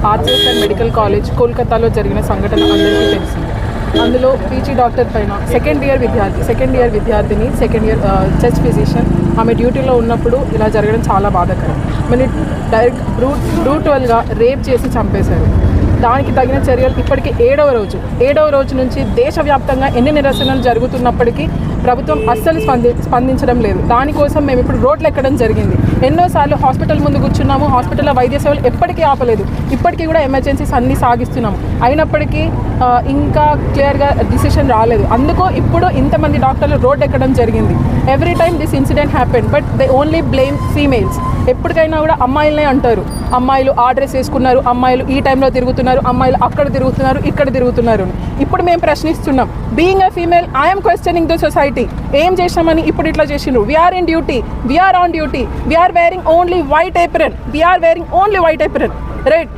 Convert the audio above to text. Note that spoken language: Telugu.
ఆర్ట్స్ అండ్ మెడికల్ కాలేజ్ కోల్కతాలో జరిగిన సంఘటన అందరికీ తెలిసింది. అందులో పీజీ డాక్టర్ పైన సెకండ్ ఇయర్ విద్యార్థిని సెకండ్ ఇయర్ చెస్ట్ ఫిజిషియన్ ఆమె డ్యూటీలో ఉన్నప్పుడు ఇలా జరగడం చాలా బాధాకరం. మరి డైరెక్ట్ బ్రూటల్గా రేప్ చేసి చంపేశారు. దానికి తగిన చర్యలు ఇప్పటికీ ఏడవ రోజు నుంచి దేశవ్యాప్తంగా ఎన్ని నిరసనలు జరుగుతున్నప్పటికీ ప్రభుత్వం అస్సలు స్పందించడం లేదు. దానికోసం మేము ఇప్పుడు రోడ్లు ఎక్కడం జరిగింది. ఎన్నోసార్లు హాస్పిటల్ ముందు కూర్చున్నాము. హాస్పిటల్లో వైద్య సేవలు ఎప్పటికీ ఆపలేదు. ఇప్పటికీ కూడా ఎమర్జెన్సీస్ అన్నీ సాగిస్తున్నాము. అయినప్పటికీ ఇంకా క్లియర్గా డిసిషన్ రాలేదు. అందుకో ఇప్పుడు ఇంతమంది డాక్టర్లు రోడ్ ఎక్కడం జరిగింది. Every time this incident happen but they only blame females. ఎప్పటికైనా కూడా అమ్మాయిలనే అంటారు. అమ్మాయిలు ఆ డ్రెస్ వేసుకున్నారు, అమ్మాయిలు ఈ టైంలో తిరుగుతున్నారు, అమ్మాయిలు అక్కడ తిరుగుతున్నారు, ఇక్కడ తిరుగుతున్నారు. ఇప్పుడు మేము ప్రశ్నిస్తున్నాం. Being a female I'm questioning the society. ఏం చేసామని ఇప్పుడు ఇట్లా చేసిండ్రు? We are in duty, we are on duty, we are wearing only white apron, right?